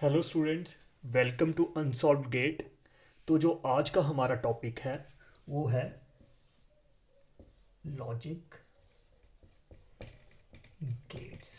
Hello students, welcome to unsolved GATE. तो जो आज का हमारा टॉपिक है वो है लॉजिक गेट्स।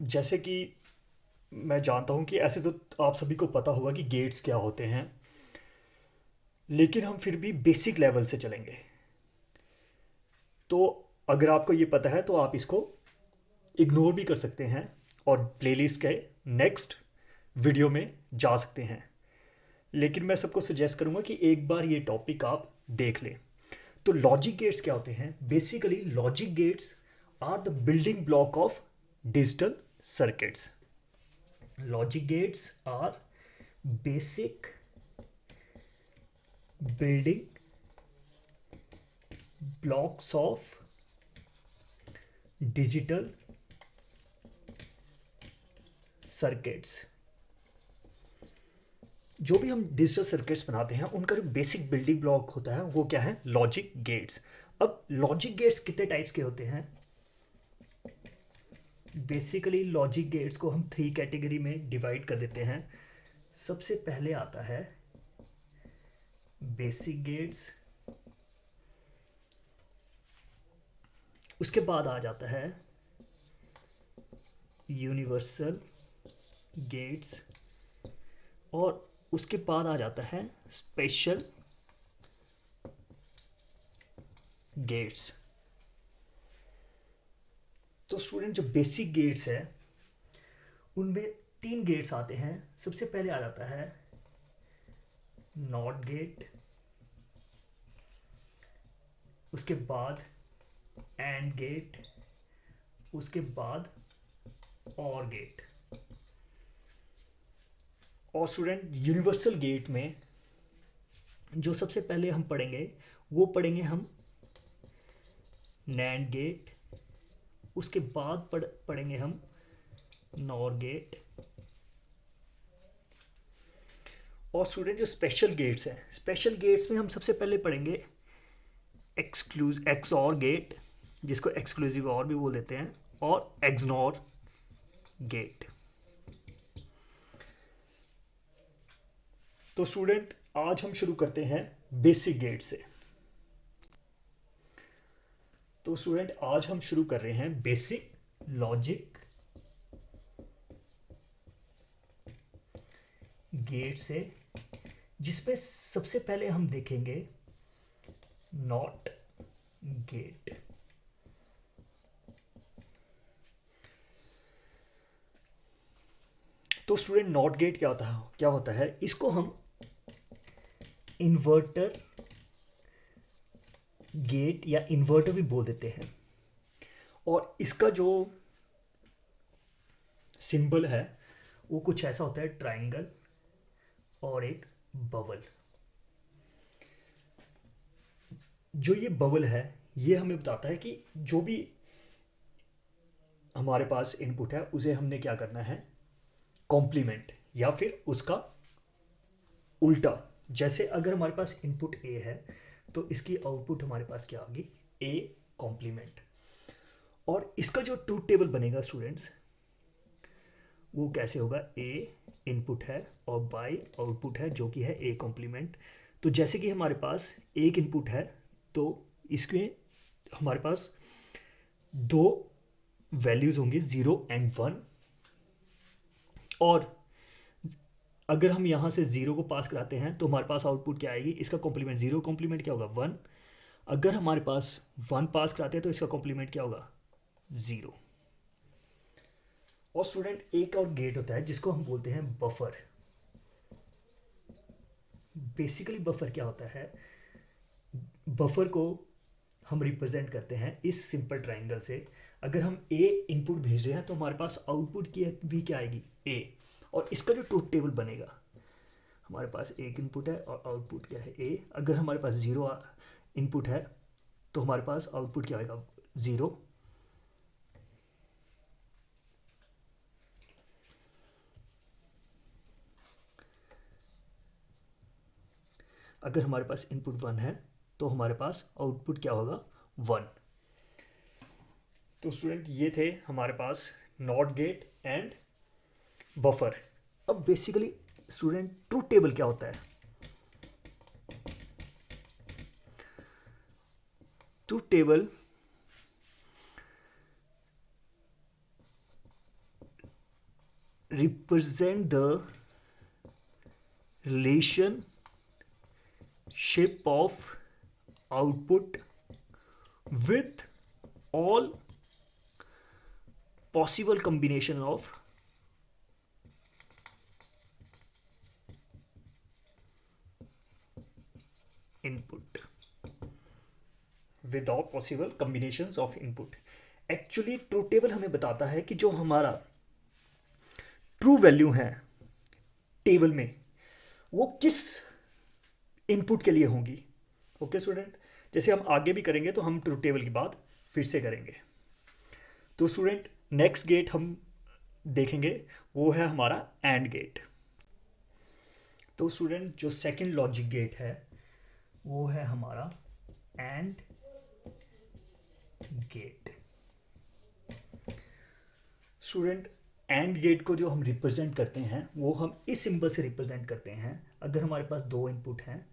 जैसे कि मैं जानता हूँ कि ऐसे तो आप सभी को पता होगा कि गेट्स क्या होते हैं, लेकिन हम फिर भी बेसिक लेवल से चलेंगे। तो अगर आपको ये पता है तो आप इसको इग्नोर भी कर सकते हैं और प्लेलिस्ट के नेक्स्ट वीडियो में जा सकते हैं। लेकिन मैं सबको सजेस्ट करूंगा कि एक बार ये टॉपिक आप देख लें। तो लॉजिक गेट्स क्या होते हैं? Basically logic gates are the building block of digital circuits. Logic gates are basic building blocks of digital circuits. जो भी हम डिजिटल सर्किट्स बनाते हैं उनका जो बेसिक बिल्डिंग ब्लॉक होता है वो क्या है? Logic gates. अब लॉजिक गेट्स कितने टाइप्स के होते हैं? बेसिकली लॉजिक गेट्स को हम थ्री कैटेगरी में डिवाइड कर देते हैं। सबसे पहले आता है बेसिक गेट्स, उसके बाद आ जाता है यूनिवर्सल गेट्स, और उसके बाद आ जाता है स्पेशल गेट्स। तो स्टूडेंट, जो बेसिक गेट्स है उनमें तीन गेट्स आते हैं। सबसे पहले आ जाता है नॉट गेट, उसके बाद एंड गेट, उसके बाद और गेट। और स्टूडेंट, यूनिवर्सल गेट में जो सबसे पहले हम पढ़ेंगे वो पढ़ेंगे हम नैंड गेट, उसके बाद पढ़ेंगे हम नॉर गेट। और स्टूडेंट, जो स्पेशल गेट्स हैं, स्पेशल गेट्स में हम सबसे पहले पढ़ेंगे एक्सऑर गेट, जिसको एक्सक्लूसिव और भी बोल देते हैं, और एक्सनॉर गेट। तो स्टूडेंट, आज हम शुरू करते हैं बेसिक गेट से। तो स्टूडेंट, आज हम शुरू कर रहे हैं बेसिक लॉजिक गेट से, जिसमें सबसे पहले हम देखेंगे नॉट गेट। तो स्टूडेंट, नॉट गेट क्या होता है? इसको हम इन्वर्टर गेट या इन्वर्टर भी बोल देते हैं। और इसका जो सिंबल है वो कुछ ऐसा होता है, ट्राइंगल और एक बबल। जो ये बबल है ये हमें बताता है कि जो भी हमारे पास इनपुट है उसे हमने क्या करना है? कॉम्प्लीमेंट या फिर उसका उल्टा। जैसे अगर हमारे पास इनपुट ए है तो इसकी आउटपुट हमारे पास क्या होगी? A complement. और इसका जो ट्रूथ टेबल बनेगा स्टूडेंट्स, वो कैसे होगा? ए इनपुट है और बाई आउटपुट है जो कि है ए कॉम्प्लीमेंट। तो जैसे कि हमारे पास एक इनपुट है तो इसमें हमारे पास दो वैल्यूज होंगी, 0 और 1। और अगर हम यहाँ से 0 को पास कराते हैं तो हमारे पास आउटपुट क्या आएगी? इसका कॉम्प्लीमेंट 0 कॉम्प्लीमेंट क्या होगा? 1। अगर हमारे पास 1 पास कराते हैं तो इसका कॉम्प्लीमेंट क्या होगा? 0। और स्टूडेंट, एक और गेट होता है जिसको हम बोलते हैं बफर। बेसिकली बफर क्या होता है? बफर को हम रिप्रेजेंट करते हैं इस सिंपल ट्राइंगल से। अगर हम ए इनपुट भेज रहे हैं तो हमारे पास आउटपुट की भी क्या आएगी? ए। और इसका जो ट्रूथ टेबल बनेगा, हमारे पास एक इनपुट है और आउटपुट क्या है? ए। अगर हमारे पास 0 इनपुट है तो हमारे पास आउटपुट क्या आएगा? 0। अगर हमारे पास इनपुट 1 है तो हमारे पास आउटपुट क्या होगा? 1। तो स्टूडेंट ये थे हमारे पास नॉट गेट एंड बफर। अब बेसिकली स्टूडेंट ट्रूथ टेबल क्या होता है? Truth table represent the relationship of output with all possible combination of input, with all possible combinations of input। Actually truth table हमें बताता है कि जो हमारा ट्रू वैल्यू है टेबल में वो किस इनपुट के लिए होंगी। ओके स्टूडेंट, जैसे हम आगे भी करेंगे तो हम ट्रूथ टेबल की बात फिर से करेंगे। तो स्टूडेंट नेक्स्ट गेट हम देखेंगे वो है हमारा एंड गेट। तो स्टूडेंट जो सेकंड लॉजिक गेट है वो है हमारा AND gate. Student AND gate को जो हम रिप्रेजेंट करते हैं वो हम इस सिंबल से रिप्रेजेंट करते हैं। अगर हमारे पास दो इनपुट हैं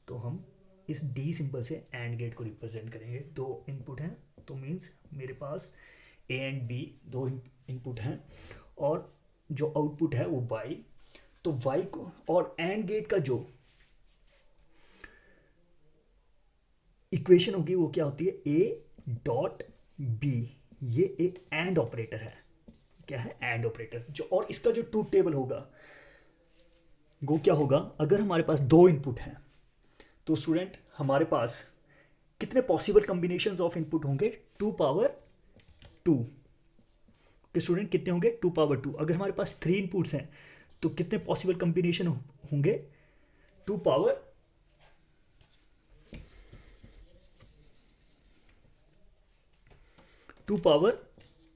तो हम इस डी सिंबल से एंड गेट को रिप्रेजेंट करेंगे। दो इनपुट हैं तो मीन्स मेरे पास ए एंड बी दो इनपुट हैं और जो आउटपुट है वो वाई। तो वाई को और एंड गेट का जो इक्वेशन होगी वो क्या होती है? A dot B. ये एक एंड ऑपरेटर है। क्या है? AND operator. जो और इसका जो ट्रूथ टेबल होगा वो क्या होगा? अगर हमारे पास दो इनपुट हैं तो स्टूडेंट हमारे पास कितने पॉसिबल कॉम्बिनेशंस ऑफ इनपुट होंगे? 2 पावर 2 के स्टूडेंट कितने होंगे? 2 पावर 2। अगर हमारे पास 3 इनपुट्स हैं तो कितने पॉसिबल कॉम्बिनेशन होंगे? 2 पावर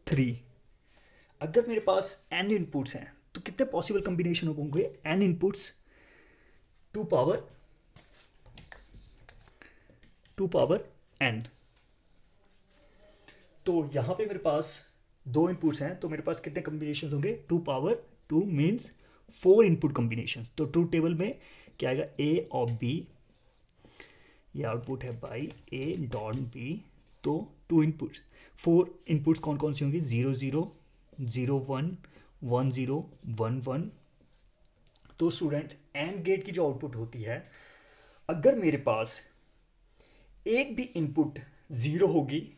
3। अगर मेरे पास n इनपुट्स हैं तो कितने पॉसिबल कॉम्बिनेशन होंगे? n inputs 2 power n। तो यहां पे मेरे पास दो इनपुट्स हैं तो मेरे पास कितने कॉम्बिनेशन होंगे? 2 पावर 2 मीन्स 4 इनपुट कॉम्बिनेशन। तो ट्रूथ टेबल में क्या आएगा? ए और बी, ये आउटपुट है बाई ए डॉट बी। तो 2 इनपुट्स 4 इनपुट्स कौन कौन सी होंगी? 0 0 0 1 1 0 1 1। तो स्टूडेंट एंड गेट की जो आउटपुट होती है, अगर मेरे पास एक भी इनपुट 0 होगी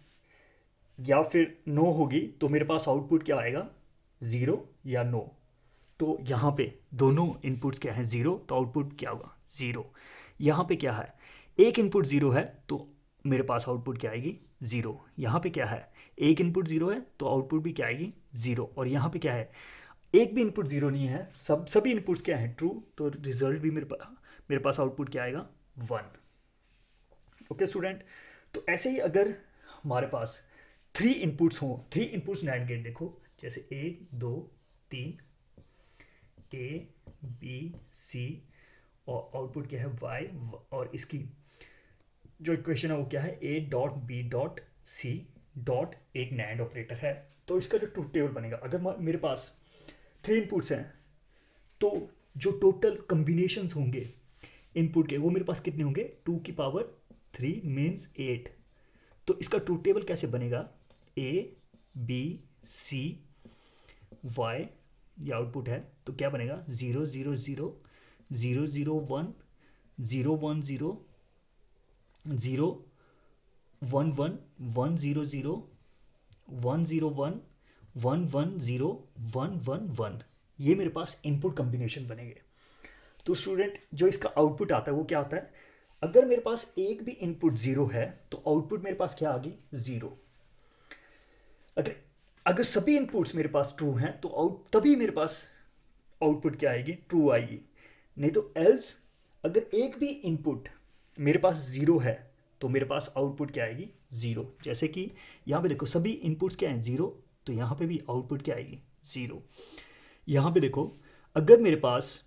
या फिर नो होगी तो मेरे पास आउटपुट क्या आएगा? 0 या नो। तो यहाँ पे दोनों इनपुट्स क्या हैं? 0। तो आउटपुट क्या होगा? 0। यहाँ पे क्या है? एक इनपुट 0 है तो मेरे पास आउटपुट क्या आएगी? 0। यहाँ पे क्या है? एक इनपुट 0 है तो आउटपुट भी क्या आएगी? 0। और यहाँ पे क्या है? एक भी इनपुट 0 नहीं है, सभी इनपुट्स क्या हैं? ट्रू। तो रिजल्ट भी मेरे पास आउटपुट क्या आएगा? 1। ओके स्टूडेंट, तो ऐसे ही अगर हमारे पास 3 इनपुट्स हों, 3 इनपुट्स नैंड गेट देखो, जैसे 1 2 3, ए बी सी और आउटपुट क्या है? वाई। और इसकी जो इक्वेशन है वो क्या है? A dot B dot C dot एक नैंड ऑपरेटर है। तो इसका जो ट्रूथ टेबल बनेगा, अगर मेरे पास 3 इनपुट्स हैं तो जो टोटल कॉम्बिनेशंस होंगे इनपुट के वो मेरे पास कितने होंगे? 2 की पावर 3 मीन्स 8। तो इसका ट्रूथ टेबल कैसे बनेगा? ए बी सी वाई, ये आउटपुट है तो क्या बनेगा? 0 0 0 0 0 1 0 1 0 0 1 1 1 0 0 1 0 1 1 1 0 1 1 1। ये मेरे पास इनपुट कॉम्बिनेशन बनेंगे। तो स्टूडेंट जो इसका आउटपुट आता है वो क्या आता है? अगर मेरे पास एक भी इनपुट 0 है तो आउटपुट मेरे पास क्या आ गई? 0। अगर अगर सभी इनपुट्स मेरे पास ट्रू हैं तो तभी मेरे पास आउटपुट क्या आएगी? ट्रू आएगी। नहीं तो एल्स अगर एक भी इनपुट मेरे पास 0 है तो मेरे पास आउटपुट क्या आएगी? 0। जैसे कि यहाँ पे देखो सभी इनपुट्स क्या हैं? 0। तो यहाँ पे भी आउटपुट क्या आएगी? 0। यहाँ पे देखो अगर मेरे पास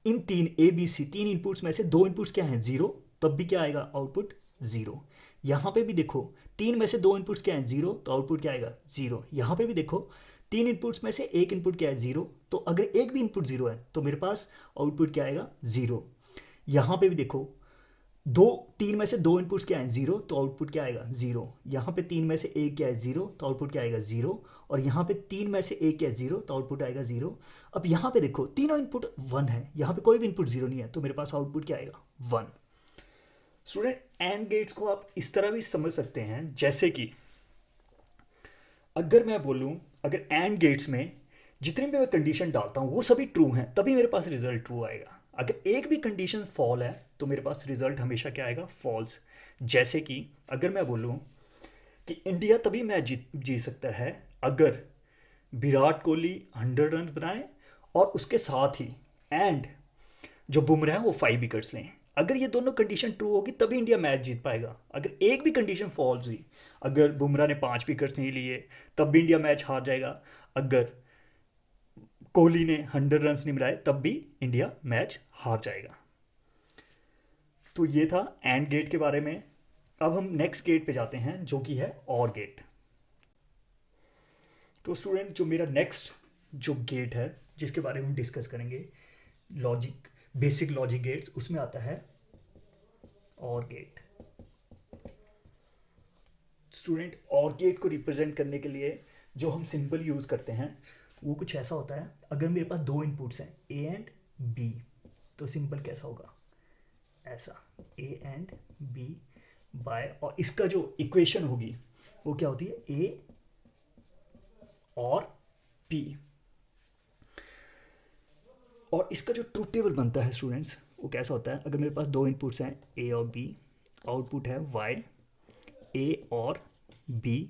इन 3 ए बी सी 3 इनपुट्स में से 2 इनपुट्स क्या हैं? 0, तब भी क्या आएगा? Output zero. यहाँ पे भी देखो, तीन में से दो इनपुट्स क्या हैं, जीरो, तो आउटपुट क्या आएगा, जीरो। यहाँ पे भी देखो, तीन इनपुट्स में से एक इनपुट क्या है, जीरो, तो अगर एक भी इनपुट जीरो है तो मेरे पास आउटपुट क्या आएगा, जीरो। यहाँ पे भी देखो, दो, तीन में से दो इनपुट्स क्या हैं, जीरो, तो आउटपुट क्या आएगा, जीरो। यहाँ पे तीन में से एक क्या है, जीरो, तो आउटपुट क्या आएगा, जीरो। और यहाँ पे तीन में से एक क्या है, जीरो, तो आउटपुट आएगा जीरो। अब यहाँ पे देखो, तीनों इनपुट वन है, यहाँ पे कोई भी इनपुट जीरो नहीं है, तो मेरे पास आउटपुट क्या आएगा, वन। स्टूडेंट, एंड गेट्स को आप इस तरह भी समझ सकते हैं, जैसे कि अगर मैं बोलूं, अगर एंड गेट्स में जितनी भी मैं कंडीशन डालता हूं वो सभी ट्रू हैं, तभी मेरे पास रिजल्ट ट्रू आएगा। अगर एक भी कंडीशन फॉल है तो मेरे पास रिजल्ट हमेशा क्या आएगा, फॉल्स। जैसे कि अगर मैं बोलूं कि इंडिया तभी मैच जीत सकता है अगर विराट कोहली 100 रन बनाए और उसके साथ ही एंड जो बुमराह है वो 5 विकेट्स लें। अगर ये दोनों कंडीशन ट्रू होगी तभी इंडिया मैच जीत पाएगा। अगर एक भी कंडीशन फॉल्स हुई, अगर बुमराह ने 5 विकेट्स नहीं लिए तब भी इंडिया मैच हार जाएगा। अगर कोहली ने 100 रन नहीं बनाए तब भी इंडिया मैच हार जाएगा। तो ये था एंड गेट के बारे में। अब हम नेक्स्ट गेट पे जाते हैं जो कि है और गेट। तो स्टूडेंट, जो मेरा नेक्स्ट जो गेट है जिसके बारे में हम डिस्कस करेंगे, लॉजिक, बेसिक लॉजिक गेट्स, उसमें आता है और गेट। स्टूडेंट, और गेट को रिप्रेजेंट करने के लिए जो हम सिंबल यूज करते हैं वो कुछ ऐसा होता है। अगर मेरे पास दो इनपुट्स हैं ए एंड बी, तो सिंबल कैसा होगा, ऐसा, ए एंड बी बाय, और इसका जो इक्वेशन होगी वो क्या होती है, ए और पी। और इसका जो ट्रूथ टेबल बनता है स्टूडेंट्स, वो कैसा होता है, अगर मेरे पास दो इनपुट्स हैं ए और बी, आउटपुट है वाई, ए और बी।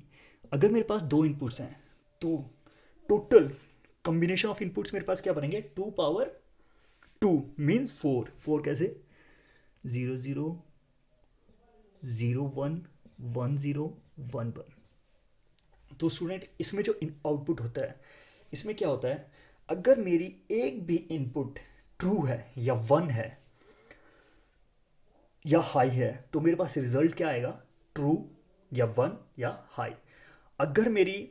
अगर मेरे पास दो इनपुट्स हैं तो टोटल कॉम्बिनेशन ऑफ इनपुट्स मेरे पास क्या बनेंगे, 2 पावर 2 मीन्स 4। 4 कैसे, 0 0 0 1 1 0 1 1। तो स्टूडेंट, इसमें जो आउटपुट होता है, इसमें क्या होता है, अगर मेरी एक भी इनपुट ट्रू है या वन है या हाई है तो मेरे पास रिजल्ट क्या आएगा, ट्रू या वन या हाई। अगर मेरी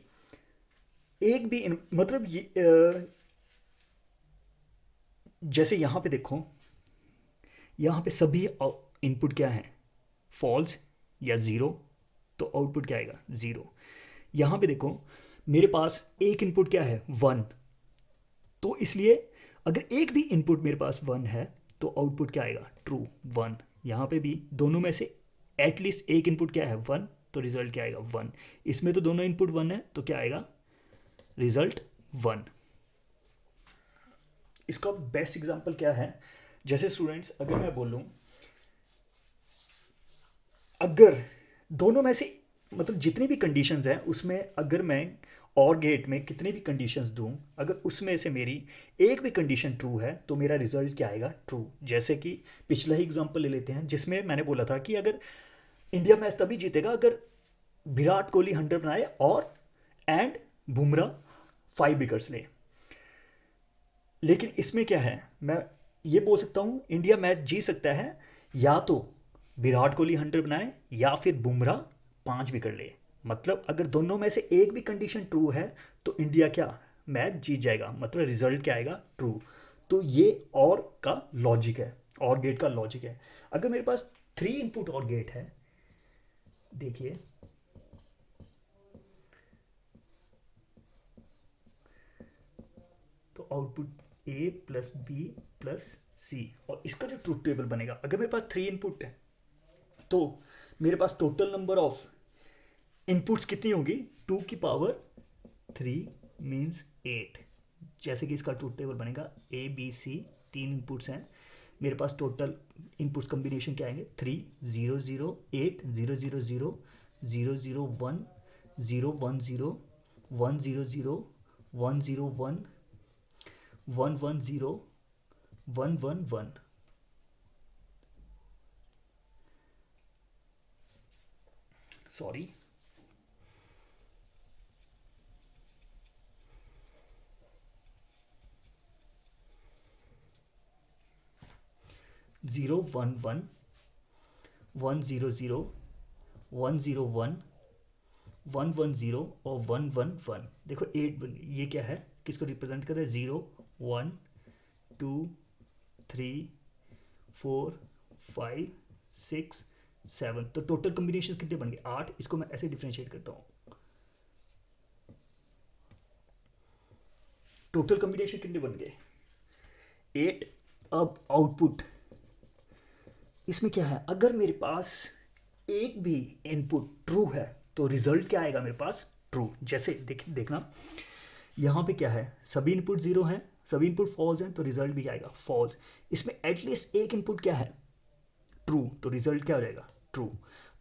एक भी मतलब ये जैसे यहां पे देखो, यहां पे सभी इनपुट क्या है, फॉल्स या ज़ीरो, तो आउटपुट क्या आएगा, ज़ीरो। यहां पे देखो, मेरे पास एक इनपुट क्या है, वन, तो इसलिए अगर एक भी इनपुट मेरे पास वन है तो आउटपुट क्या आएगा, ट्रू, वन। यहाँ पे भी दोनों में से एटलीस्ट एक इनपुट क्या है, वन, तो रिजल्ट क्या आएगा, वन। इसमें तो दोनों इनपुट वन है तो क्या आएगा, रिजल्ट वन। इसका बेस्ट एग्जांपल क्या है, जैसे स्टूडेंट्स, अगर मैं बोलूं, अगर दोनों में से मतलब जितनी भी कंडीशंस हैं उसमें अगर मैं और गेट में कितनी भी कंडीशंस दूं, अगर उसमें से मेरी एक भी कंडीशन ट्रू है तो मेरा रिजल्ट क्या आएगा, ट्रू। जैसे कि पिछला ही एग्जांपल ले लेते हैं जिसमें मैंने बोला था कि अगर इंडिया मैच तभी जीतेगा अगर विराट कोहली 100 बनाए और एंड बुमराह 5 विकेट्स ले। लेकिन इसमें क्या है, मैं ये बोल सकता हूँ इंडिया मैच जीत सकता है या तो विराट कोहली 100 बनाए या फिर बुमराह 5 विकेट ले। मतलब अगर दोनों में से एक भी कंडीशन ट्रू है तो इंडिया क्या, मैच जीत जाएगा, मतलब रिजल्ट क्या आएगा, ट्रू। तो ये और का लॉजिक है, और गेट का लॉजिक है। अगर मेरे पास 3 इनपुट और गेट है, देखिए, तो आउटपुट ए प्लस बी प्लस सी, और इसका जो ट्रूथ टेबल बनेगा, अगर मेरे पास 3 इनपुट है तो मेरे पास टोटल नंबर ऑफ इनपुट्स कितनी होगी, 2 की पावर 3 मीन्स 8। जैसे कि इसका ट्रूथ टेबल बनेगा, ए बी सी, 3 इनपुट्स हैं, मेरे पास टोटल इनपुट्स कॉम्बिनेशन क्या आएंगे, 3 0 0 8 0 0 0 1 0 1 1 0 1 1 0 1 1 1। सॉरी, 0 1 1 100, 101, 110 और 111। देखो 8 ये क्या है, किसको रिप्रेजेंट कर रहा है? 0 1 2 3 4 5 6 7। तो टोटल कॉम्बिनेशन कितने बन गए? 8। इसको मैं ऐसे डिफ्रेंशिएट करता हूँ, टोटल कॉम्बिनेशन कितने बन गए? 8। अब आउटपुट इसमें क्या है, अगर मेरे पास एक भी इनपुट ट्रू है तो रिजल्ट क्या आएगा मेरे पास? ट्रू। जैसे देखना यहाँ पे क्या है, सभी इनपुट जीरो हैं, सभी इनपुट फॉल्स हैं, तो रिजल्ट भी आएगा फॉल्स। इसमें एटलीस्ट एक इनपुट क्या है? ट्रू, तो रिजल्ट क्या हो जाएगा? ट्रू।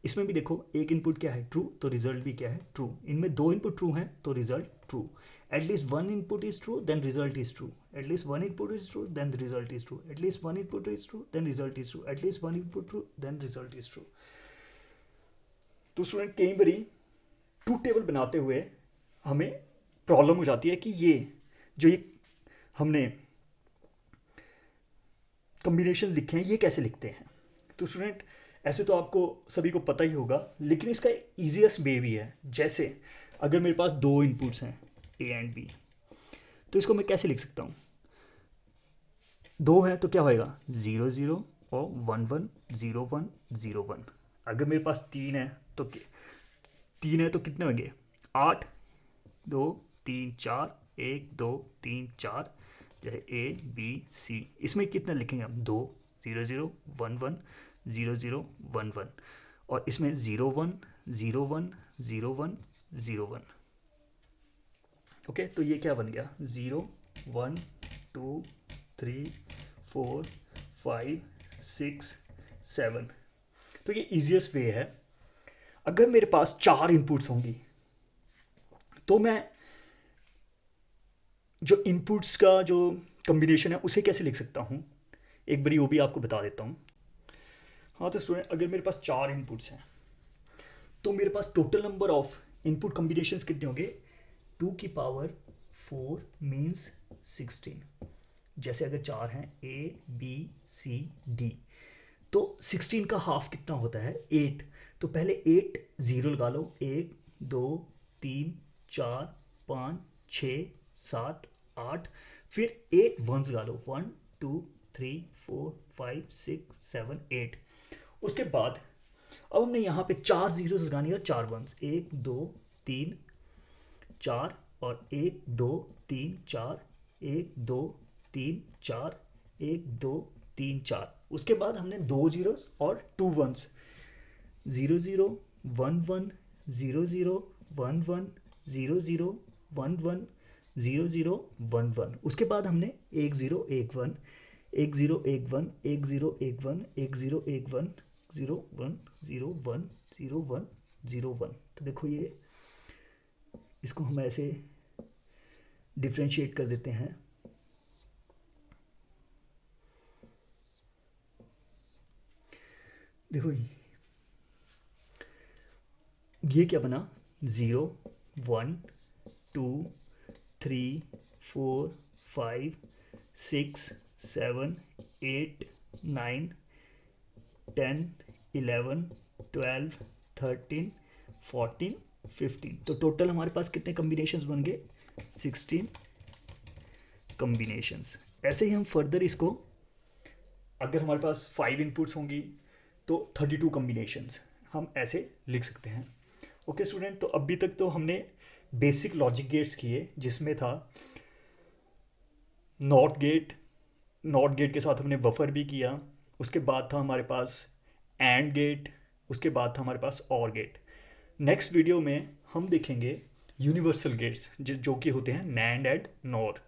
इसमें भी देखो एक इनपुट क्या है? ट्रू, तो रिजल्ट भी क्या है? ट्रू। इनमें दो इनपुट ट्रू हैं तो result true. At least one input is true then result is true, at least one input is true then result is true, at least one input is true then result is true, at least one input true then result is true. तो student कई बारी truth table बनाते हुए हमें problem हो जाती है कि ये हमने कॉम्बिनेशन लिखे हैं ये कैसे लिखते हैं। तो स्टूडेंट ऐसे तो आपको सभी को पता ही होगा, लेकिन इसका ईजीएस्ट वे भी है। जैसे अगर मेरे पास दो इनपुट्स हैं ए एंड बी, तो इसको मैं कैसे लिख सकता हूँ? दो है तो क्या होएगा? 0 0 और 1 1 0 1 0 1। अगर मेरे पास तीन है तो कितने होंगे? 8 2 3 4 1 2 3 4, जैसे ए बी सी। इसमें कितना लिखेंगे हम? 2 0 0 1 1 0 0 1 1, और इसमें 0 1 0 1 0 1 0 1। ओके, तो ये क्या बन गया? 0 1 2 3 4 5 6 7। तो ये इजीएस्ट वे है। अगर मेरे पास चार इनपुट्स होंगी तो मैं जो इनपुट्स का जो कॉम्बिनेशन है उसे कैसे लिख सकता हूँ, एक बारी वो भी आपको बता देता हूँ। हाँ तो स्टूडेंट अगर मेरे पास चार इनपुट्स हैं तो मेरे पास total number of input combinations कितने होंगे? 2 की पावर 4 मीन्स 16। जैसे अगर चार हैं ए बी सी डी, तो 16 का हाफ कितना होता है? 8। तो पहले 8 जीरो लगा लो, 1 2 3 4 5 6 7 8, फिर 8 वंस लगा लो, 1 2 3 4 5 6 7 8। उसके बाद अब हमने यहाँ पे चार जीरोस लगानी है और चार वंस, 1 2 3 4, और 1 2 3 4 1 2 3 4 1 2 3 4। उसके बाद हमने दो जीरोस और टू वंस, 0 0 1 1 0 0 1 1 0 0 1 1 0 0 1 1। उसके बाद हमने 1 0 1 1 1 0 1 1 1 0 1 1 1 0 1 1 0 1 0 1 0 1 0 1। तो देखो ये इसको हम ऐसे डिफ्रेंशिएट कर देते हैं। देखो ये क्या बना? 0 1 2 3 4 5 6 7 8 9 10 11 12 13 14 15। तो टोटल हमारे पास कितने कॉम्बिनेशंस बन गए? 16 कॉम्बिनेशंस। ऐसे ही हम फर्दर इसको, अगर हमारे पास 5 इनपुट्स होंगी तो 32 कॉम्बिनेशंस हम ऐसे लिख सकते हैं। ओके स्टूडेंट, तो अभी तक तो हमने बेसिक लॉजिक गेट्स किए, जिसमें था नॉट गेट के साथ हमने बफर भी किया। उसके बाद था हमारे पास एंड गेट, उसके बाद था हमारे पास और गेट। नेक्स्ट वीडियो में हम देखेंगे यूनिवर्सल गेट्स जो कि होते हैं नैंड एंड नॉर।